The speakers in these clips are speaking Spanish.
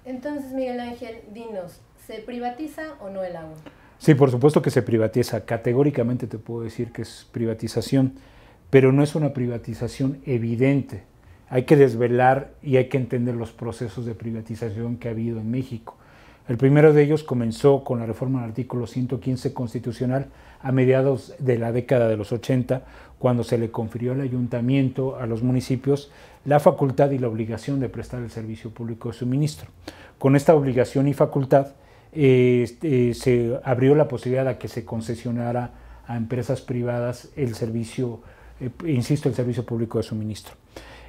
Entonces, Miguel Ángel, dinos, ¿se privatiza o no el agua? Sí, por supuesto que se privatiza. Categóricamente te puedo decir que es privatización, pero no es una privatización evidente. Hay que desvelar y hay que entender los procesos de privatización que ha habido en México. El primero de ellos comenzó con la reforma del artículo 115 constitucional a mediados de la década de los 80, cuando se le confirió al ayuntamiento, a los municipios, la facultad y la obligación de prestar el servicio público de suministro. Con esta obligación y facultad se abrió la posibilidad de que se concesionara a empresas privadas el servicio, insisto, el servicio público de suministro.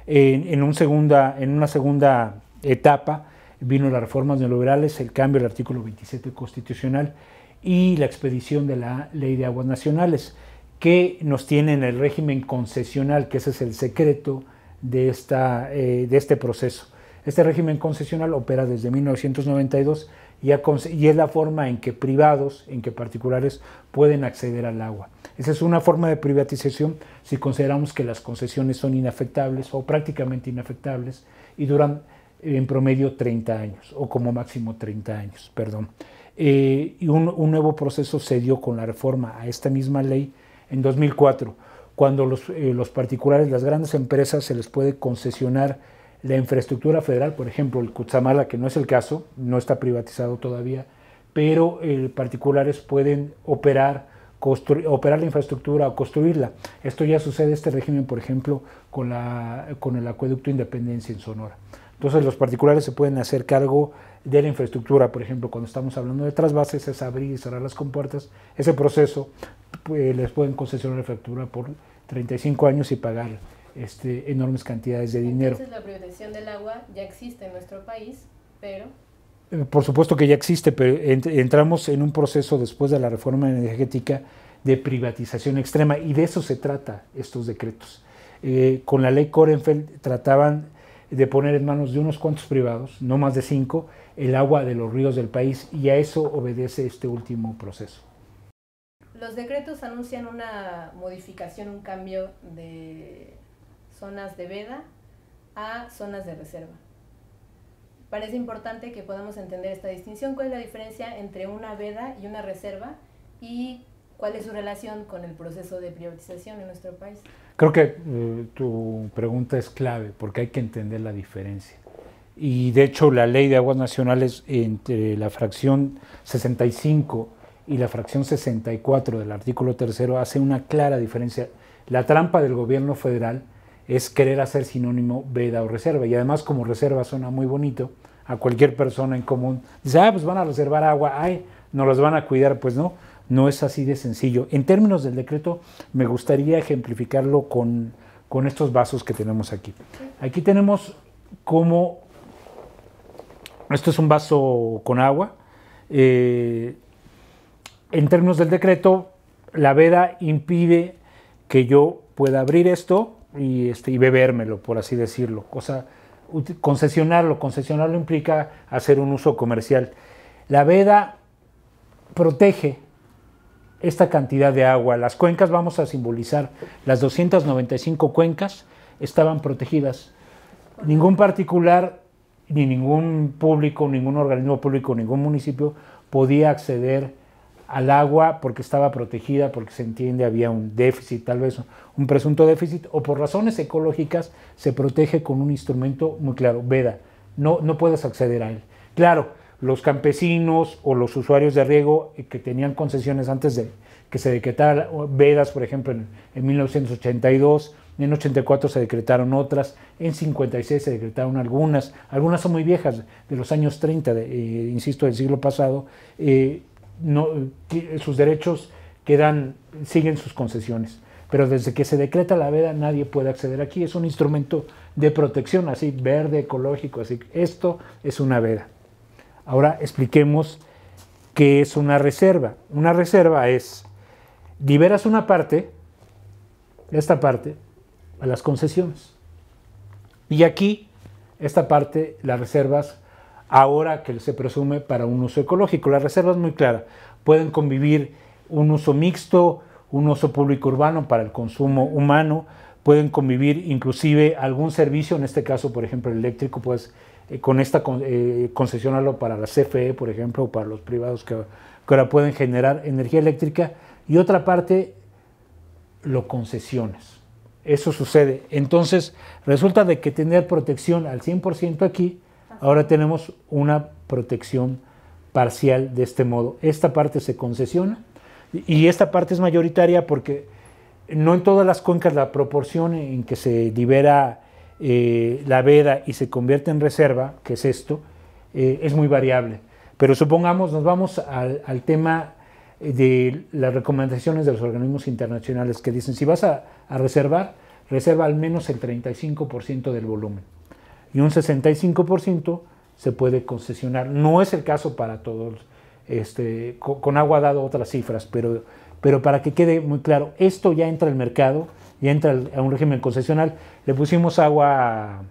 En una segunda etapa vino las reformas neoliberales, el cambio del artículo 27 constitucional y la expedición de la Ley de Aguas Nacionales, que nos tiene en el régimen concesional, que ese es el secreto de este proceso. Este régimen concesional opera desde 1992 y es la forma en que privados, en que particulares pueden acceder al agua. Esa es una forma de privatización si consideramos que las concesiones son inafectables o prácticamente inafectables y duran en promedio 30 años o como máximo 30 años, perdón. Y un nuevo proceso se dio con la reforma a esta misma ley en 2004, cuando los particulares, las grandes empresas, se les puede concesionar la infraestructura federal, por ejemplo, el Cutzamala, que no es el caso, no está privatizado todavía, pero particulares pueden operar la infraestructura o construirla. Esto ya sucede, este régimen, por ejemplo, con el acueducto Independencia en Sonora. Entonces los particulares se pueden hacer cargo de la infraestructura, por ejemplo, cuando estamos hablando de trasvases, es abrir y cerrar las compuertas. Ese proceso les pueden concesionar la infraestructura por 35 años y pagar enormes cantidades de dinero. Entonces la privatización del agua ya existe en nuestro país, pero... Por supuesto que ya existe, pero entramos en un proceso después de la reforma energética de privatización extrema, y de eso se trata estos decretos. Con la ley Korenfeld trataban de poner en manos de unos cuantos privados, no más de 5, el agua de los ríos del país, y a eso obedece este último proceso. Los decretos anuncian una modificación, un cambio de zonas de veda a zonas de reserva. Parece importante que podamos entender esta distinción. ¿Cuál es la diferencia entre una veda y una reserva? ¿Y cuál es su relación con el proceso de privatización en nuestro país? Creo que tu pregunta es clave, porque hay que entender la diferencia. Y de hecho la Ley de Aguas Nacionales, entre la fracción 65 y la fracción 64 del artículo 3, hace una clara diferencia. La trampa del gobierno federal es querer hacer sinónimo veda o reserva, y además, como reserva suena muy bonito, a cualquier persona en común dice, pues van a reservar agua, nos las van a cuidar. Pues no es así de sencillo. En términos del decreto, me gustaría ejemplificarlo con estos vasos que tenemos aquí. Aquí tenemos como, esto es un vaso con agua. En términos del decreto, la veda impide que yo pueda abrir esto y bebérmelo, por así decirlo. Concesionarlo implica hacer un uso comercial. La veda protege esta cantidad de agua. Las cuencas, vamos a simbolizar, las 295 cuencas estaban protegidas. Ningún particular, ni ningún público, ningún organismo público, ningún municipio podía acceder al agua porque estaba protegida, porque se entiende había un déficit, tal vez un presunto déficit, o por razones ecológicas se protege con un instrumento muy claro, veda. No puedes acceder a él. Claro, los campesinos o los usuarios de riego que tenían concesiones antes de que se decretaran vedas, por ejemplo, en 1982, en 84 se decretaron otras, en 56 se decretaron algunas son muy viejas, de los años 30, insisto, del siglo pasado. Sus derechos siguen sus concesiones, pero desde que se decreta la veda nadie puede acceder aquí. Es un instrumento de protección, así verde, ecológico, así. Esto es una veda. Ahora expliquemos qué es una reserva. Una reserva es, liberas una parte, esta parte, a las concesiones, y aquí esta parte las reservas ahora que se presume para un uso ecológico. La reserva es muy clara, pueden convivir un uso mixto, un uso público urbano para el consumo humano, pueden convivir inclusive algún servicio, en este caso por ejemplo el eléctrico, pues con esta concesionarlo para la CFE, por ejemplo, o para los privados que ahora pueden generar energía eléctrica, y otra parte lo concesiones. Eso sucede. Entonces, resulta de que tener protección al 100% aquí, ahora tenemos una protección parcial de este modo. Esta parte se concesiona y esta parte es mayoritaria porque no en todas las cuencas la proporción en que se libera la veda y se convierte en reserva, que es esto, es muy variable. Pero supongamos, nos vamos al tema de las recomendaciones de los organismos internacionales que dicen, si vas a reservar, reserva al menos el 35% del volumen. Y un 65% se puede concesionar. No es el caso para todos. Con agua ha dado otras cifras, pero para que quede muy claro, esto ya entra al mercado, ya entra a un régimen concesional. Le pusimos agua,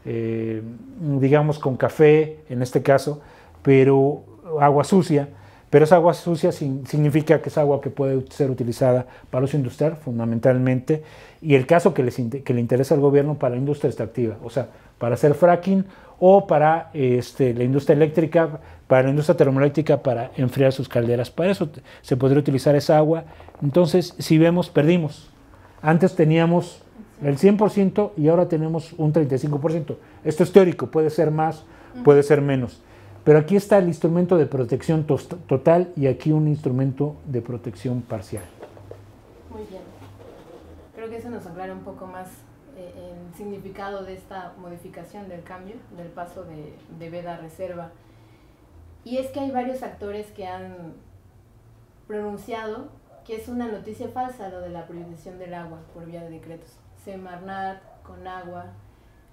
digamos, con café, en este caso, pero agua sucia. Pero esa agua sucia significa que es agua que puede ser utilizada para uso industrial, fundamentalmente, y el caso que le interesa al gobierno para la industria extractiva, o sea, para hacer fracking o para la industria eléctrica, para la industria termoeléctrica, para enfriar sus calderas. Para eso se podría utilizar esa agua. Entonces, si vemos, perdimos. Antes teníamos el 100% y ahora tenemos un 35%. Esto es teórico, puede ser más, puede ser menos. Pero aquí está el instrumento de protección total y aquí un instrumento de protección parcial. Muy bien. Creo que eso nos aclara un poco más el significado de esta modificación del cambio, del paso de veda a reserva. Y es que hay varios actores que han pronunciado que es una noticia falsa lo de la privatización del agua por vía de decretos. Semarnat, Conagua,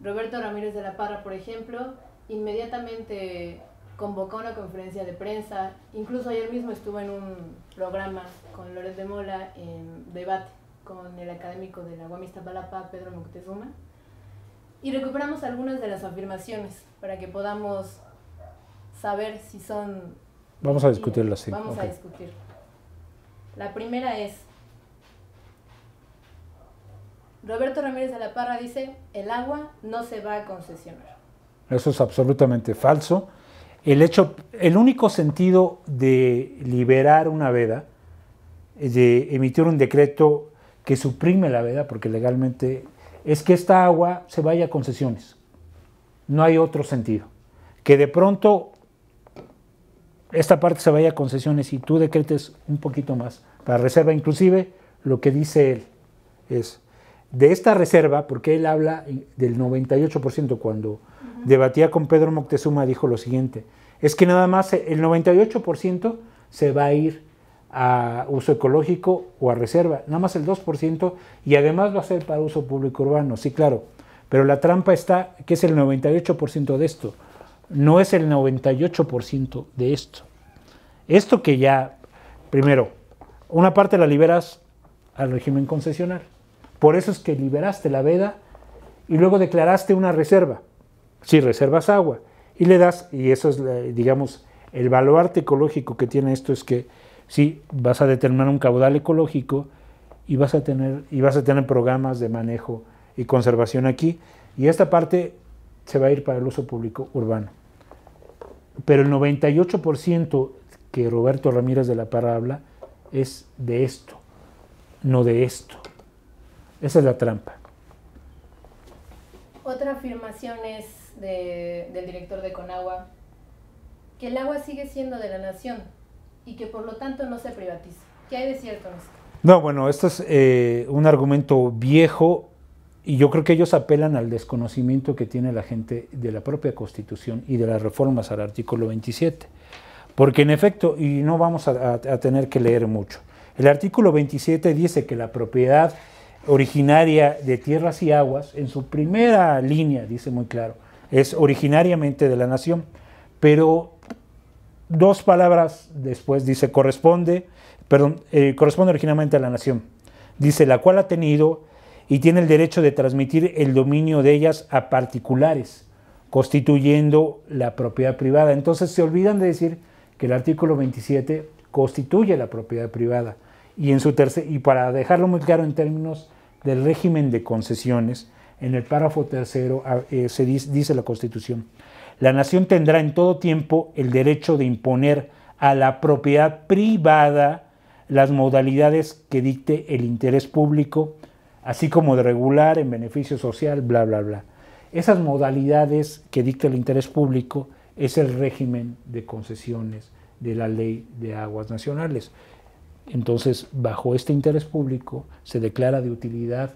Roberto Ramírez de la Parra, por ejemplo, inmediatamente convocó una conferencia de prensa, incluso ayer mismo estuvo en un programa con Loret de Mola en debate con el académico de la UAM Iztapalapa, Pedro Moctezuma, y recuperamos algunas de las afirmaciones para que podamos saber si son... Vamos a discutirlas, sí. Vamos a discutir. La primera es, Roberto Ramírez de la Parra dice, el agua no se va a concesionar. Eso es absolutamente falso. El único sentido de liberar una veda, de emitir un decreto que suprime la veda, porque legalmente, es que esta agua se vaya a concesiones. No hay otro sentido. Que de pronto esta parte se vaya a concesiones y tú decretes un poquito más para reserva. Inclusive lo que dice él es, de esta reserva, porque él habla del 98%, cuando debatía con Pedro Moctezuma dijo lo siguiente, es que nada más el 98% se va a ir a uso ecológico o a reserva, nada más el 2%, y además va a ser para uso público urbano, sí, claro, pero la trampa está que es el 98% de esto, no es el 98% de esto. Esto que ya, primero, una parte la liberas al régimen concesional, por eso es que liberaste la veda y luego declaraste una reserva. Si reservas agua y le das, y eso es, digamos, el baluarte ecológico que tiene esto es que sí, vas a determinar un caudal ecológico y vas a tener programas de manejo y conservación aquí, y esta parte se va a ir para el uso público urbano. Pero el 98% que Roberto Ramírez de la Parra habla es de esto, no de esto. Esa es la trampa. Otra afirmación es del director de Conagua, que el agua sigue siendo de la nación y que por lo tanto no se privatiza. ¿Qué hay de cierto en esto? No, bueno, esto es un argumento viejo y yo creo que ellos apelan al desconocimiento que tiene la gente de la propia Constitución y de las reformas al artículo 27. Porque en efecto, y no vamos a tener que leer mucho, el artículo 27 dice que la propiedad originaria de tierras y aguas, en su primera línea, dice muy claro, es originariamente de la nación, pero dos palabras después dice corresponde originalmente a la nación, dice la cual ha tenido y tiene el derecho de transmitir el dominio de ellas a particulares, constituyendo la propiedad privada. Entonces se olvidan de decir que el artículo 27 constituye la propiedad privada, y para dejarlo muy claro en términos del régimen de concesiones, en el párrafo tercero se dice la Constitución, La nación tendrá en todo tiempo el derecho de imponer a la propiedad privada las modalidades que dicte el interés público, así como de regular en beneficio social, bla, bla, bla. Esas modalidades que dicta el interés público es el régimen de concesiones de la Ley de Aguas Nacionales. Entonces, bajo este interés público se declara de utilidad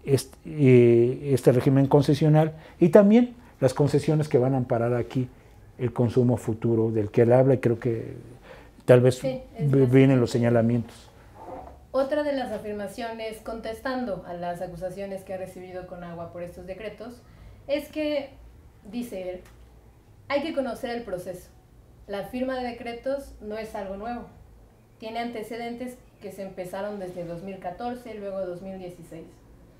este régimen concesional y también las concesiones que van a amparar aquí el consumo futuro del que él habla, y creo que tal vez sí, vienen los señalamientos. Otra de las afirmaciones, contestando a las acusaciones que ha recibido Conagua por estos decretos, es que, dice él, hay que conocer el proceso. La firma de decretos no es algo nuevo. Tiene antecedentes que se empezaron desde 2014, luego 2016.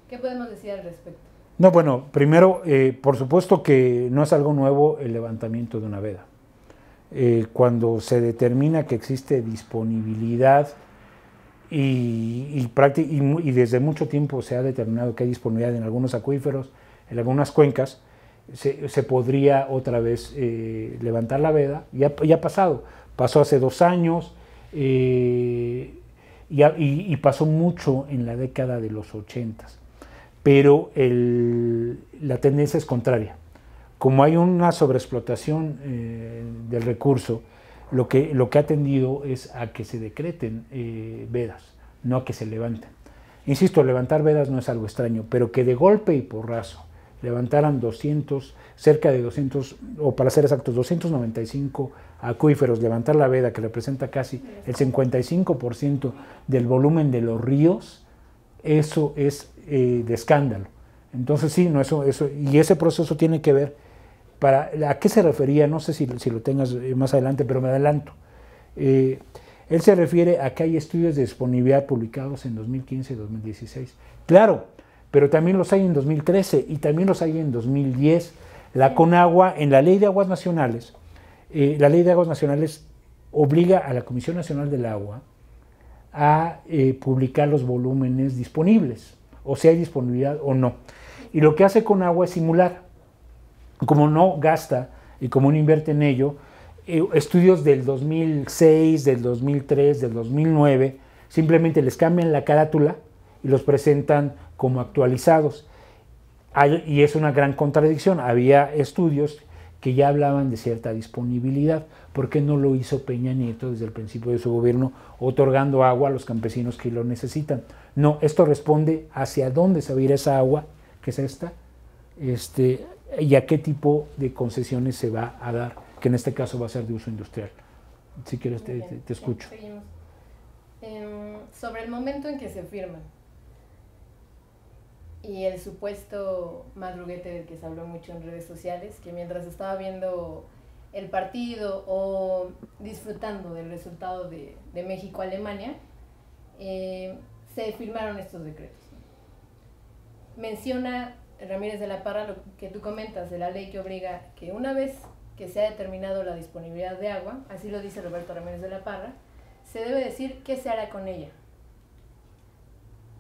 ¿Qué podemos decir al respecto? No, bueno, primero, por supuesto que no es algo nuevo el levantamiento de una veda. Cuando se determina que existe disponibilidad y desde mucho tiempo se ha determinado que hay disponibilidad en algunos acuíferos, en algunas cuencas, se podría otra vez levantar la veda. Ya ha pasado, pasó hace 2 años y pasó mucho en la década de los 80s. Pero la tendencia es contraria. Como hay una sobreexplotación del recurso, lo que ha tendido es a que se decreten vedas, no a que se levanten. Insisto, levantar vedas no es algo extraño, pero que de golpe y porrazo levantaran cerca de 200, o para ser exactos, 295 acuíferos, levantar la veda, que representa casi el 55% del volumen de los ríos, eso es de escándalo. Entonces sí, no, eso, y ese proceso tiene que ver, ¿a qué se refería? No sé si lo tengas más adelante, pero me adelanto. Él se refiere a que hay estudios de disponibilidad publicados en 2015 y 2016. Claro, pero también los hay en 2013 y también los hay en 2010. La Conagua, en la Ley de Aguas Nacionales, obliga a la Comisión Nacional del Agua a publicar los volúmenes disponibles, o si hay disponibilidad o no. Y lo que hace Conagua es simular, como no gasta y como no invierte en ello, estudios del 2006, del 2003, del 2009, simplemente les cambian la carátula y los presentan como actualizados. Y es una gran contradicción. Había estudios que ya hablaban de cierta disponibilidad. ¿Por qué no lo hizo Peña Nieto desde el principio de su gobierno, otorgando agua a los campesinos que lo necesitan? No, esto responde hacia dónde se va a ir esa agua, que es esta, y a qué tipo de concesiones se va a dar, que en este caso va a ser de uso industrial. Si quieres, te escucho. Seguimos. Sobre el momento en que se firman y el supuesto madruguete del que se habló mucho en redes sociales, que mientras estaba viendo el partido o disfrutando del resultado de México-Alemania, se firmaron estos decretos. Menciona Ramírez de la Parra lo que tú comentas de la ley que obliga que una vez que se ha determinado la disponibilidad de agua, así lo dice Roberto Ramírez de la Parra, se debe decir qué se hará con ella.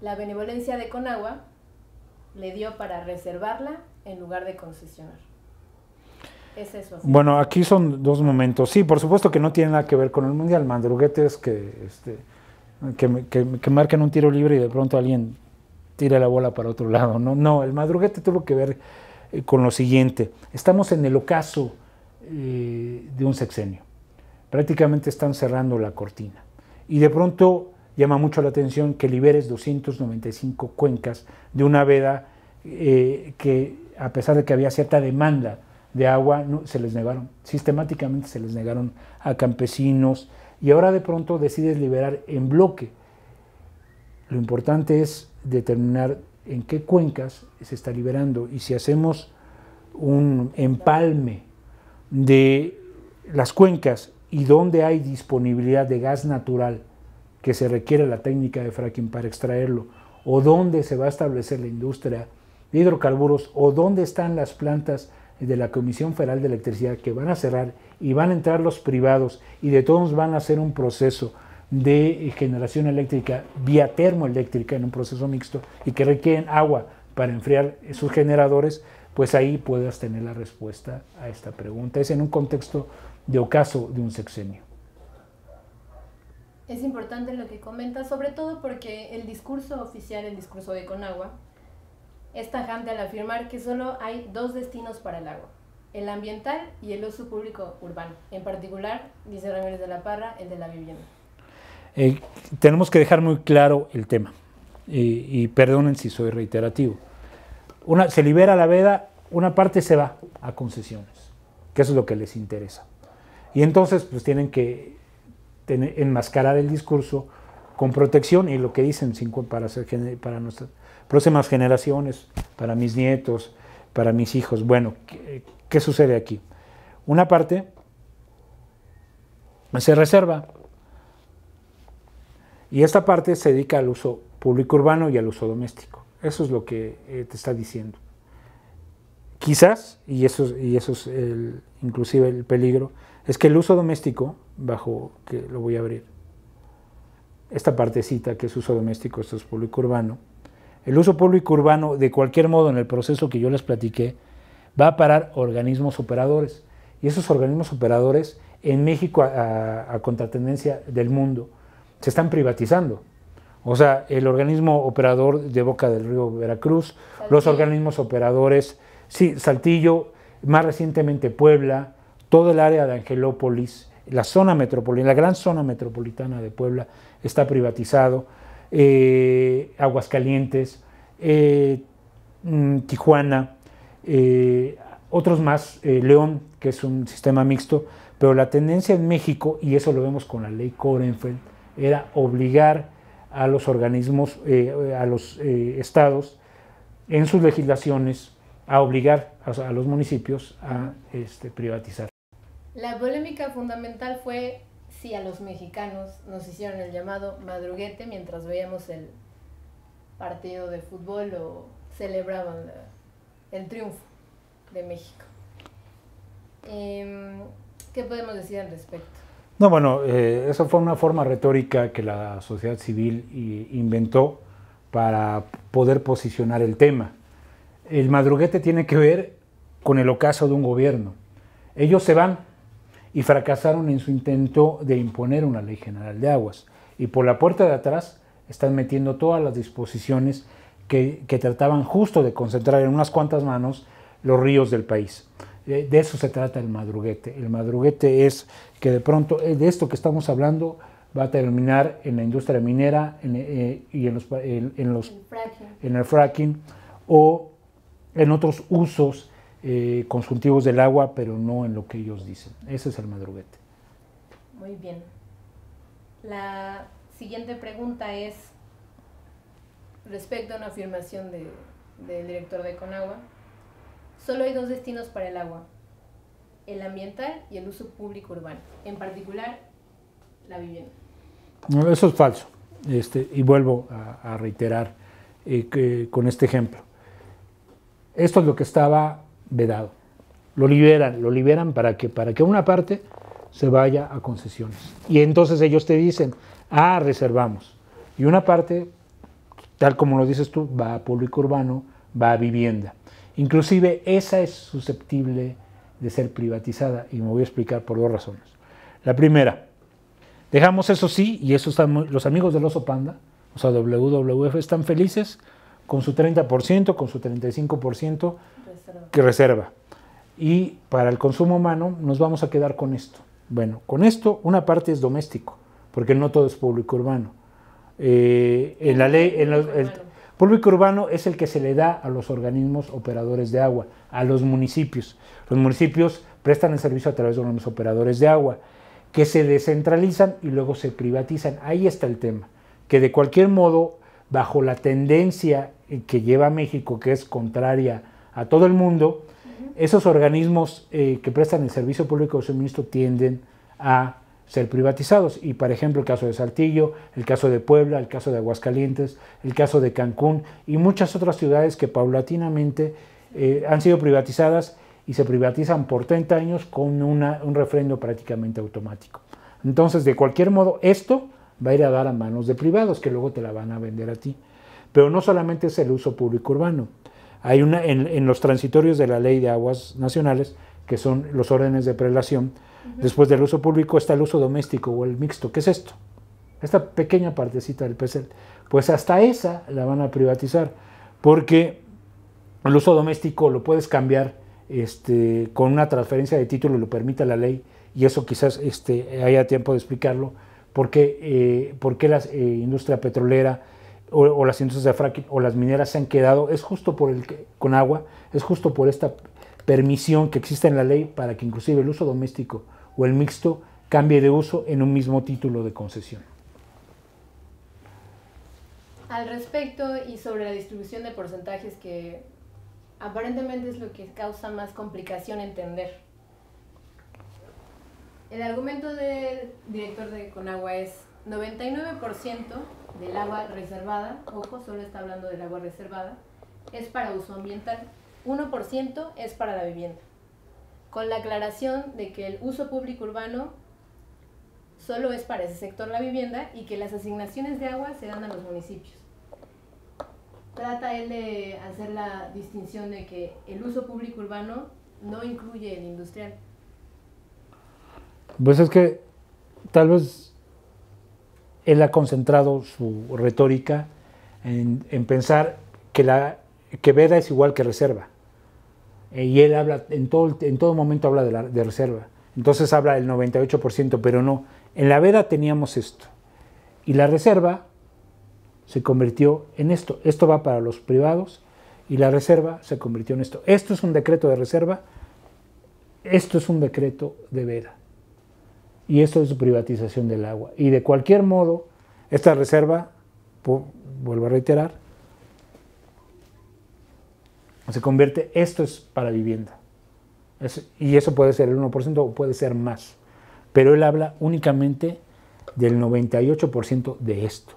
La benevolencia de Conagua le dio para reservarla en lugar de concesionar. ¿Es eso? Bueno, aquí son 2 momentos. Sí, por supuesto que no tiene nada que ver con el Mundial. Madruguetes que marquen un tiro libre y de pronto alguien tira la bola para otro lado. No, el madruguete tuvo que ver con lo siguiente. Estamos en el ocaso de un sexenio. Prácticamente están cerrando la cortina. Y de pronto llama mucho la atención que liberes 295 cuencas de una veda que, a pesar de que había cierta demanda de agua, se les negaron. Sistemáticamente se les negaron a campesinos, y ahora de pronto decides liberar en bloque. Lo importante es determinar en qué cuencas se está liberando, y si hacemos un empalme de las cuencas y donde hay disponibilidad de gas natural que se requiere la técnica de fracking para extraerlo, o donde se va a establecer la industria de hidrocarburos, o donde están las plantas de la Comisión Federal de Electricidad que van a cerrar y van a entrar los privados, y de todos van a hacer un proceso de generación eléctrica vía termoeléctrica en un proceso mixto y que requieren agua para enfriar sus generadores, pues ahí puedas tener la respuesta a esta pregunta. Es en un contexto de ocaso de un sexenio. Es importante lo que comentas, sobre todo porque el discurso oficial, el discurso de Conagua, es tajante al afirmar que solo hay dos destinos para el agua: el ambiental y el uso público urbano. En particular, dice Ramírez de la Parra, el de la vivienda. Tenemos que dejar muy claro el tema, y perdonen si soy reiterativo. Se libera la veda, una parte se va a concesiones, que eso es lo que les interesa. Y entonces pues tienen que enmascarar el discurso con protección y lo que dicen para nuestras próximas generaciones, para mis nietos, para mis hijos. Bueno, ¿qué sucede aquí? Una parte se reserva y esta parte se dedica al uso público urbano y al uso doméstico. Eso es lo que te está diciendo. Quizás, y eso es inclusive el peligro, es que el uso doméstico, que lo voy a abrir, esta partecita que es uso doméstico, esto es público urbano, el uso público urbano, de cualquier modo, en el proceso que yo les platiqué, va a parar organismos operadores. Y esos organismos operadores, en México, a contratendencia del mundo, se están privatizando. O sea, el organismo operador de Boca del Río Veracruz, los organismos operadores, sí, Saltillo, más recientemente Puebla, todo el área de Angelópolis, la zona metropolitana, la gran zona metropolitana de Puebla está privatizado, Aguascalientes, Tijuana, otros más, León, que es un sistema mixto, pero la tendencia en México, y eso lo vemos con la ley Korenfeld, era obligar a los organismos, a los estados, en sus legislaciones, a obligar a los municipios a privatizar. La polémica fundamental fue si a los mexicanos nos hicieron el llamado madruguete mientras veíamos el partido de fútbol o celebraban el triunfo de México. ¿Qué podemos decir al respecto? No, bueno, eso fue una forma retórica que la sociedad civil inventó para poder posicionar el tema. El madruguete tiene que ver con el ocaso de un gobierno. Ellos se van y fracasaron en su intento de imponer una ley general de aguas. Y por la puerta de atrás están metiendo todas las disposiciones que trataban justo de concentrar en unas cuantas manos los ríos del país. De eso se trata el madruguete. El madruguete es que de pronto de esto que estamos hablando va a terminar en la industria minera y en el fracking o en otros usos consultivos del agua, pero no en lo que ellos dicen. Ese es el madruguete. Muy bien. La siguiente pregunta es respecto a una afirmación del director de Conagua. Solo hay dos destinos para el agua: el ambiental y el uso público urbano, en particular la vivienda. No, eso es falso. Y vuelvo a reiterar con este ejemplo. Esto es lo que estaba vedado. Lo liberan para que una parte se vaya a concesiones. Y entonces ellos te dicen, reservamos. Y una parte, tal como lo dices tú, va a público urbano, va a vivienda. Inclusive esa es susceptible de ser privatizada y me voy a explicar por dos razones. La primera, dejamos eso sí, y eso están los amigos del Oso Panda, o sea, WWF, están felices con su 30%, con su 35% que reserva. Y para el consumo humano nos vamos a quedar con esto. Bueno, con esto una parte es doméstico, porque no todo es público urbano. En la ley, el público urbano es el que se le da a los organismos operadores de agua, a los municipios. Los municipios prestan el servicio a través de organismos operadores de agua, que se descentralizan y luego se privatizan. Ahí está el tema, que de cualquier modo, bajo la tendencia que lleva México, que es contraria a todo el mundo, esos organismos que prestan el servicio público de suministro tienden a ser privatizados. Y, por ejemplo, el caso de Saltillo, el caso de Puebla, el caso de Aguascalientes, el caso de Cancún y muchas otras ciudades que paulatinamente han sido privatizadas y se privatizan por 30 años con un refrendo prácticamente automático. Entonces, de cualquier modo, esto va a ir a dar a manos de privados que luego te la van a vender a ti. Pero no solamente es el uso público urbano. Hay en los transitorios de la Ley de Aguas Nacionales, que son los órdenes de prelación, después del uso público está el uso doméstico o el mixto. ¿Qué es esto? Esta pequeña partecita del PESEL. Pues hasta esa la van a privatizar, porque el uso doméstico lo puedes cambiar con una transferencia de título, lo permite la ley, y eso quizás haya tiempo de explicarlo, por qué la industria petrolera o las industrias de fracking o las mineras se han quedado, es justo con agua, es justo por esta permisión que existe en la ley para que inclusive el uso doméstico o el mixto cambie de uso en un mismo título de concesión. Al respecto y sobre la distribución de porcentajes, que aparentemente es lo que causa más complicación entender. El argumento del director de Conagua es 99% del agua reservada, ojo, solo está hablando del agua reservada, es para uso ambiental, 1% es para la vivienda, con la aclaración de que el uso público urbano solo es para ese sector, la vivienda, y que las asignaciones de agua se dan a los municipios. Trata él de hacer la distinción de que el uso público urbano no incluye el industrial. Pues es que tal vez él ha concentrado su retórica en pensar que veda es igual que reserva. Y él habla, en todo momento habla de reserva. Entonces habla del 98%, pero no. En la veda teníamos esto. Y la reserva se convirtió en esto. Esto va para los privados y la reserva se convirtió en esto. Esto es un decreto de reserva, esto es un decreto de veda. Y esto es privatización del agua. Y de cualquier modo, esta reserva, vuelvo a reiterar, se convierte, esto es para vivienda. Y eso puede ser el 1% o puede ser más. Pero él habla únicamente del 98% de esto,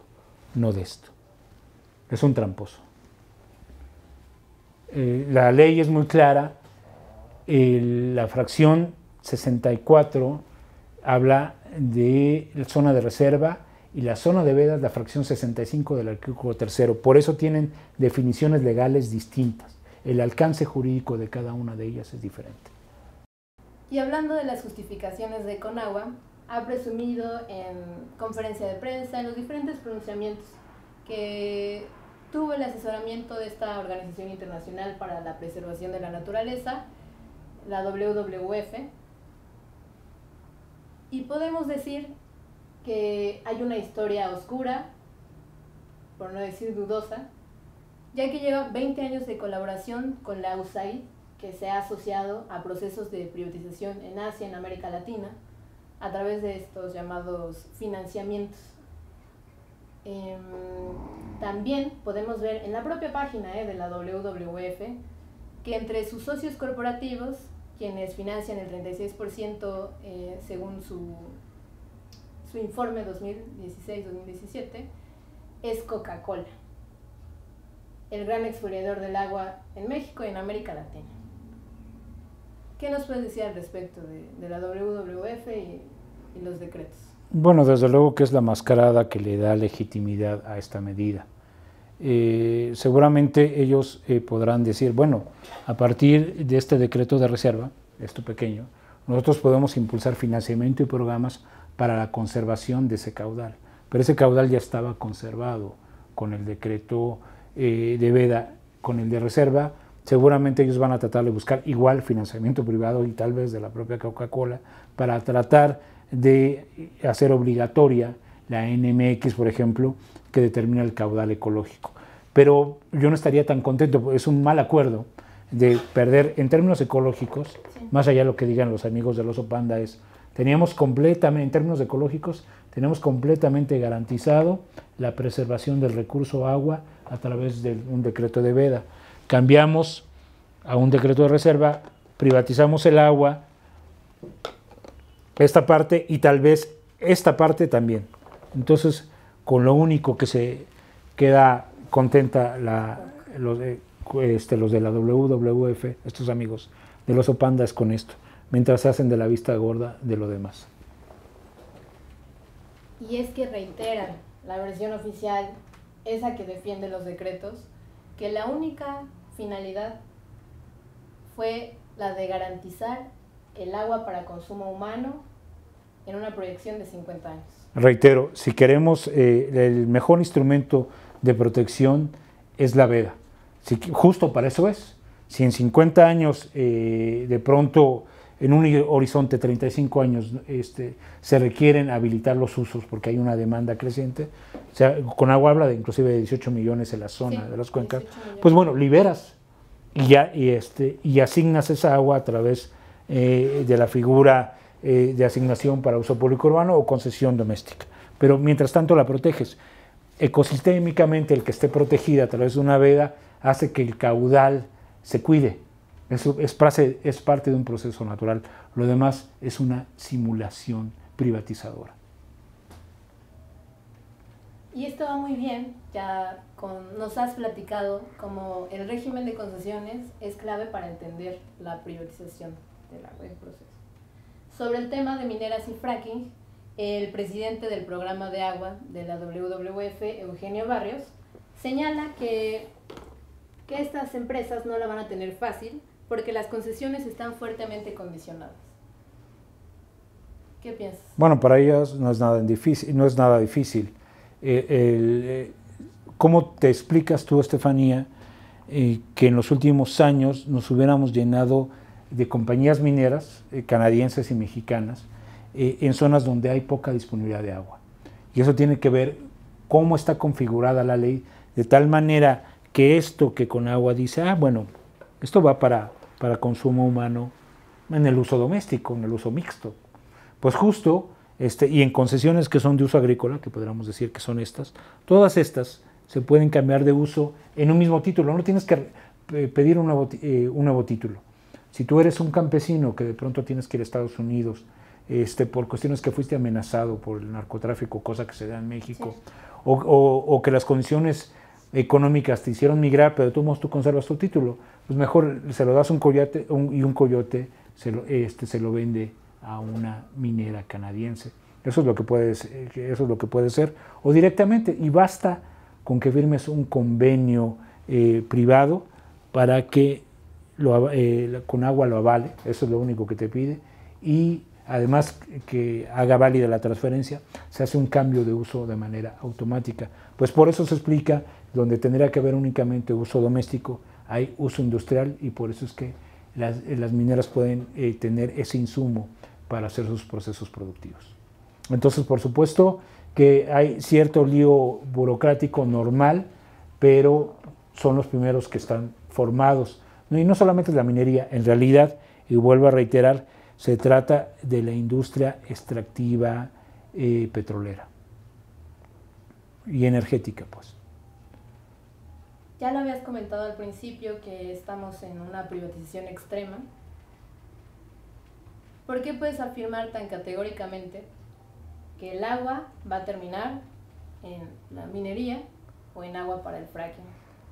no de esto. Es un tramposo. La ley es muy clara. La fracción 64 habla de la zona de reserva y la zona de veda, la fracción 65 del artículo 3. Por eso tienen definiciones legales distintas. El alcance jurídico de cada una de ellas es diferente. Y hablando de las justificaciones de Conagua, ha presumido en conferencia de prensa, en los diferentes pronunciamientos, que tuvo el asesoramiento de esta Organización Internacional para la Preservación de la Naturaleza, la WWF, y podemos decir que hay una historia oscura, por no decir dudosa, ya que lleva 20 años de colaboración con la USAID, que se ha asociado a procesos de privatización en Asia, en América Latina, a través de estos llamados financiamientos. También podemos ver en la propia página de la WWF que entre sus socios corporativos, quienes financian el 36% según su informe 2016-2017, es Coca-Cola, el gran expoliador del agua en México y en América Latina. ¿Qué nos puedes decir al respecto de la WWF y los decretos? Bueno, desde luego que es la mascarada que le da legitimidad a esta medida. Seguramente ellos podrán decir, bueno, a partir de este decreto de reserva, esto pequeño, nosotros podemos impulsar financiamiento y programas para la conservación de ese caudal. Pero ese caudal ya estaba conservado con el decreto de veda, con el de reserva. Seguramente ellos van a tratar de buscar igual financiamiento privado y tal vez de la propia Coca-Cola para tratar de hacer obligatoria la NMX, por ejemplo, que determina el caudal ecológico. Pero yo no estaría tan contento, es un mal acuerdo de perder en términos ecológicos, sí. Más allá de lo que digan los amigos del oso panda, teníamos completamente, en términos ecológicos, tenemos completamente garantizado la preservación del recurso agua a través de un decreto de veda. Cambiamos a un decreto de reserva, privatizamos el agua, esta parte y tal vez esta parte también. Entonces, con lo único que se queda contenta los de la WWF, estos amigos del oso panda, es con esto, mientras se hacen de la vista gorda de lo demás. Y es que reiteran la versión oficial, esa que defiende los decretos, que la única finalidad fue la de garantizar el agua para consumo humano en una proyección de 50 años. Reitero, si queremos, el mejor instrumento de protección es la veda. Justo para eso es. Si en 50 años, de pronto, en un horizonte de 35 años, se requieren habilitar los usos porque hay una demanda creciente, o sea, Conagua habla de inclusive de 18 millones en la zona de las cuencas, pues bueno, liberas y asignas esa agua a través de la figura de asignación para uso público urbano o concesión doméstica. Pero mientras tanto la proteges. Ecosistémicamente, el que esté protegida a través de una veda hace que el caudal se cuide. Eso es parte de un proceso natural. Lo demás es una simulación privatizadora. Y esto va muy bien, nos has platicado cómo el régimen de concesiones es clave para entender la privatización del agua en proceso. Sobre el tema de mineras y fracking, el presidente del programa de agua de la WWF, Eugenio Barrios, señala que estas empresas no la van a tener fácil porque las concesiones están fuertemente condicionadas. ¿Qué piensas? Bueno, para ellas no es nada difícil. ¿Cómo te explicas tú, Estefanía, que en los últimos años nos hubiéramos llenado de compañías mineras canadienses y mexicanas en zonas donde hay poca disponibilidad de agua? Y eso tiene que ver cómo está configurada la ley, de tal manera que esto que Conagua dice, bueno, esto va para consumo humano en el uso doméstico, en el uso mixto. Pues justo, y en concesiones que son de uso agrícola, que podríamos decir que son estas, todas estas se pueden cambiar de uso en un mismo título, no tienes que pedir un nuevo título. Si tú eres un campesino que de pronto tienes que ir a Estados Unidos por cuestiones que fuiste amenazado por el narcotráfico, cosa que se da en México, sí, o que las condiciones económicas te hicieron migrar, pero de todos modos tú conservas tu título, pues mejor se lo das a un coyote y un coyote se lo vende a una minera canadiense. Eso es lo que puede ser, o directamente, y basta con que firmes un convenio privado para que Conagua lo avale, eso es lo único que te pide, y además que haga válida la transferencia, se hace un cambio de uso de manera automática. Pues por eso se explica, donde tendría que haber únicamente uso doméstico, hay uso industrial, y por eso es que las mineras pueden tener ese insumo para hacer sus procesos productivos. Entonces, por supuesto que hay cierto lío burocrático normal, pero son los primeros que están formados. Y no solamente es la minería, en realidad, y vuelvo a reiterar, se trata de la industria extractiva petrolera y energética, pues. Ya lo habías comentado al principio que estamos en una privatización extrema. ¿Por qué puedes afirmar tan categóricamente que el agua va a terminar en la minería o en agua para el fracking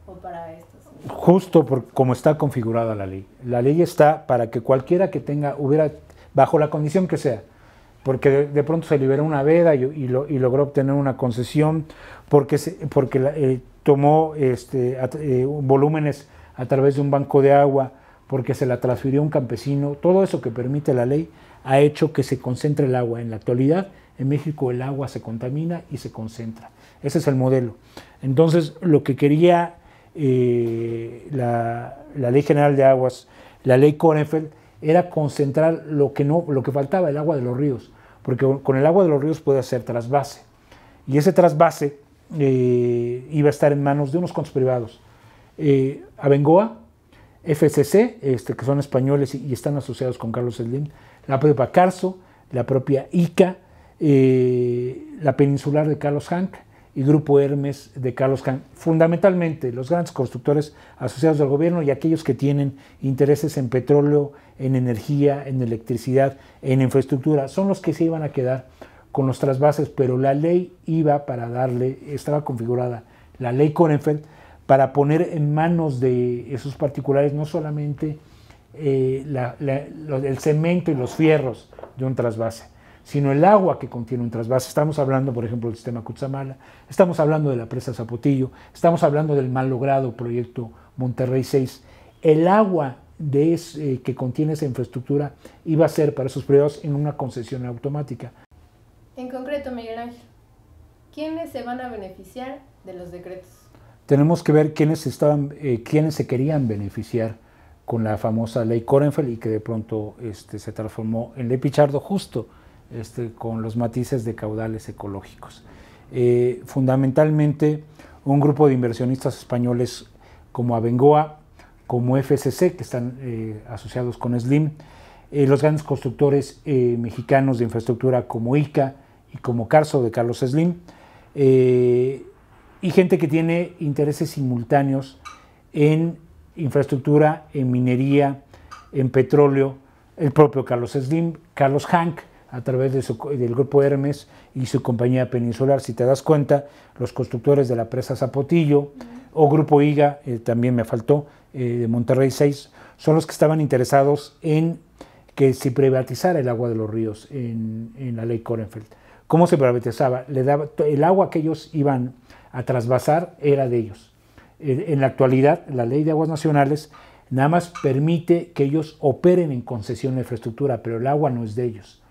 o para estos? Justo por cómo está configurada la ley. La ley está para que cualquiera que hubiera, bajo la condición que sea, porque de pronto se liberó una veda y logró obtener una concesión, porque tomó volúmenes a través de un banco de agua, porque se la transfirió a un campesino. Todo eso que permite la ley ha hecho que se concentre el agua. En la actualidad, en México el agua se contamina y se concentra. Ese es el modelo. Entonces, lo que quería la Ley General de Aguas, la Ley Konefeld, era concentrar lo que faltaba, el agua de los ríos, porque con el agua de los ríos puede hacer trasvase. Y ese trasvase iba a estar en manos de unos cuantos privados. Abengoa, FCC, que son españoles y están asociados con Carlos Slim, la propia Carso, la propia ICA, la Peninsular de Carlos Hank y Grupo Hermes de Carlos Hank. Fundamentalmente los grandes constructores asociados al gobierno y aquellos que tienen intereses en petróleo, en energía, en electricidad, en infraestructura, son los que se iban a quedar con los trasvases, pero la ley estaba configurada, la ley Konefeld, para poner en manos de esos particulares no solamente el cemento y los fierros de un trasvase, sino el agua que contiene un trasvase. Estamos hablando, por ejemplo, del sistema Cutzamala, estamos hablando de la presa Zapotillo, estamos hablando del mal logrado proyecto Monterrey 6. El agua que contiene esa infraestructura iba a ser para esos periodos en una concesión automática. En concreto, Miguel Ángel, ¿quiénes se van a beneficiar de los decretos? Tenemos que ver quiénes se querían beneficiar con la famosa ley Korenfeld y que de pronto se transformó en ley Pichardo, justo con los matices de caudales ecológicos. Fundamentalmente un grupo de inversionistas españoles como Abengoa, como FCC, que están asociados con Slim, los grandes constructores mexicanos de infraestructura como ICA y como Carso de Carlos Slim, y gente que tiene intereses simultáneos en infraestructura, en minería, en petróleo, el propio Carlos Slim, Carlos Hank, a través del grupo Hermes y su compañía Peninsular. Si te das cuenta, los constructores de la presa Zapotillo o grupo IGA, también me faltó, de Monterrey 6, son los que estaban interesados en que se privatizara el agua de los ríos en la ley Korenfeld. ¿Cómo se privatizaba? El agua que ellos iban a trasvasar era de ellos. En la actualidad, la ley de aguas nacionales nada más permite que ellos operen en concesión de infraestructura, pero el agua no es de ellos.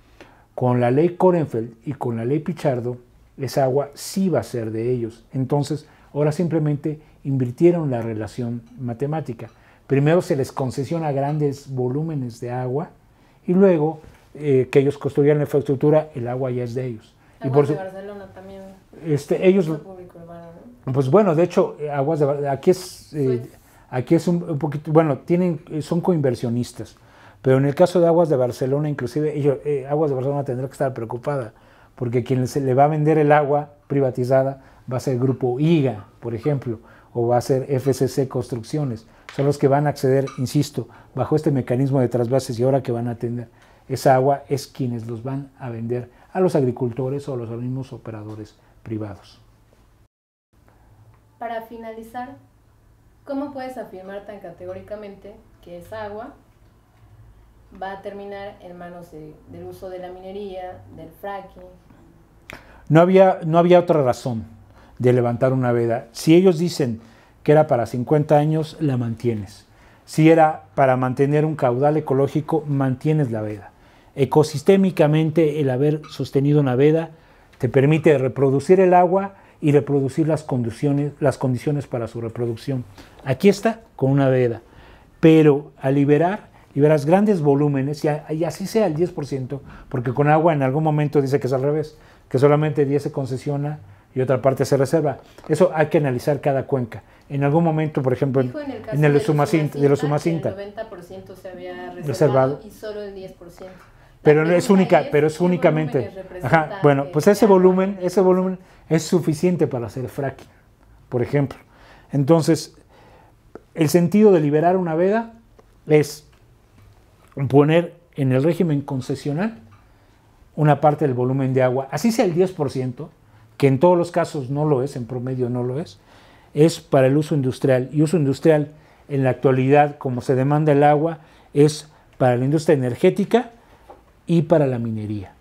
Con la ley Korenfeld y con la ley Pichardo, esa agua sí va a ser de ellos. Entonces, ahora simplemente invirtieron la relación matemática. Primero se les concesiona grandes volúmenes de agua y luego que ellos construyan la infraestructura, el agua ya es de ellos. Aguas de Barcelona también. Ellos, Público urbano, ¿no? pues bueno, de hecho, Aguas de Barcelona, aquí es un poquito, bueno, son coinversionistas, pero en el caso de Aguas de Barcelona, inclusive, Aguas de Barcelona tendrá que estar preocupada, porque quien se le va a vender el agua privatizada va a ser el grupo IGA, por ejemplo, o va a ser FCC Construcciones. Son los que van a acceder, insisto, bajo este mecanismo de trasvases y ahora que van a atender esa agua es quienes los van a vender a los agricultores o a los mismos operadores privados. Para finalizar, ¿cómo puedes afirmar tan categóricamente que esa agua va a terminar en manos del uso de la minería, del fracking? No había otra razón de levantar una veda. Si ellos dicen que era para 50 años, la mantienes. Si era para mantener un caudal ecológico, mantienes la veda. Ecosistémicamente, el haber sostenido una veda te permite reproducir el agua y reproducir las condiciones para su reproducción. Aquí está, con una veda. Pero al liberas grandes volúmenes, y así sea el 10%, porque con agua en algún momento dice que es al revés, que solamente 10 se concesiona y otra parte se reserva. Eso hay que analizar cada cuenca. En algún momento, por ejemplo, en el de los Sumacinta, el 90% se había reservado y solo el 10%. Pero es únicamente. Ajá, bueno, pues ese volumen es suficiente para hacer fracking, por ejemplo. Entonces, el sentido de liberar una veda es poner en el régimen concesional una parte del volumen de agua, así sea el 10%, que en todos los casos no lo es, en promedio no lo es para el uso industrial. Y uso industrial en la actualidad, como se demanda el agua, es para la industria energética y para la minería.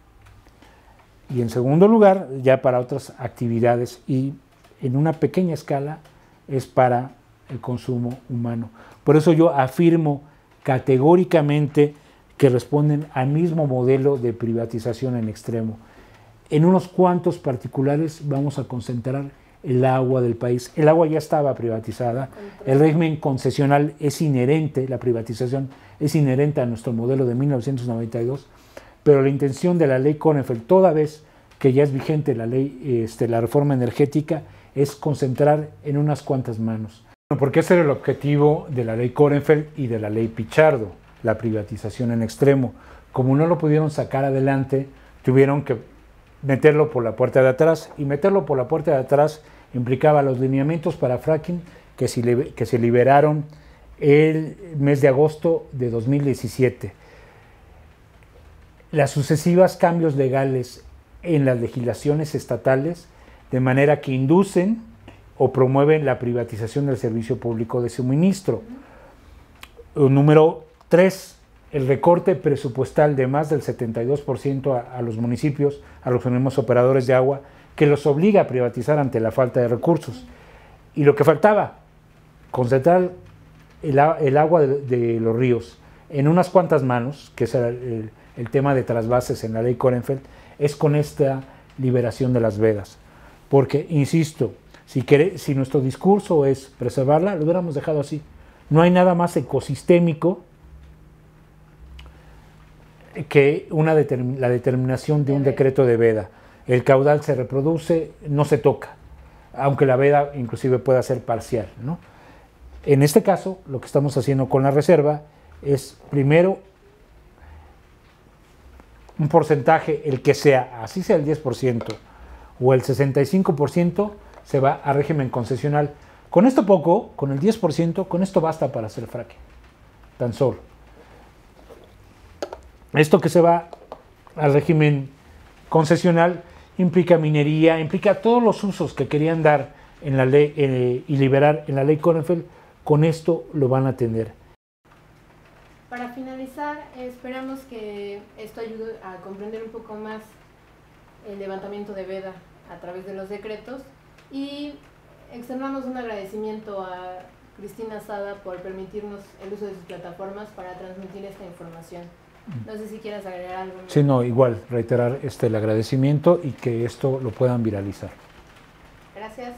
Y en segundo lugar, ya para otras actividades y en una pequeña escala es para el consumo humano. Por eso yo afirmo categóricamente que responden al mismo modelo de privatización en extremo. En unos cuantos particulares vamos a concentrar el agua del país. El agua ya estaba privatizada, el régimen concesional es inherente, la privatización es inherente a nuestro modelo de 1992, pero la intención de la ley Korenfeld, toda vez que ya es vigente la ley, la reforma energética, es concentrar en unas cuantas manos. Porque ese era el objetivo de la ley Korenfeld y de la ley Pichardo, la privatización en extremo. Como no lo pudieron sacar adelante, tuvieron que meterlo por la puerta de atrás, y meterlo por la puerta de atrás implicaba los lineamientos para fracking que se liberaron el mes de agosto de 2017. Las sucesivas cambios legales en las legislaciones estatales, de manera que inducen o promueven la privatización del servicio público de suministro. Número 3, el recorte presupuestal de más del 72% a los municipios, a los organismos operadores de agua, que los obliga a privatizar ante la falta de recursos. Y lo que faltaba, concentrar el agua de los ríos en unas cuantas manos, que es el tema de trasvases en la ley Korenfeld, es con esta liberación de las vedas. Porque, insisto, si nuestro discurso es preservarla, lo hubiéramos dejado así. No hay nada más ecosistémico que la determinación de un decreto de veda. El caudal se reproduce, no se toca, aunque la veda inclusive pueda ser parcial, ¿no? En este caso, lo que estamos haciendo con la reserva es, primero, un porcentaje, el que sea, así sea el 10% o el 65%, se va a régimen concesional. Con esto poco, con el 10%, con esto basta para hacer fracking, tan solo. Esto que se va al régimen concesional implica minería, implica todos los usos que querían dar en la ley y liberar en la ley Korenfeld. Con esto lo van a tener. Para finalizar, esperamos que esto ayude a comprender un poco más el levantamiento de veda a través de los decretos, y externamos un agradecimiento a Cristina Sada por permitirnos el uso de sus plataformas para transmitir esta información. No sé si quieras agregar algo. Sí, no, igual, reiterar el agradecimiento y que esto lo puedan viralizar. Gracias.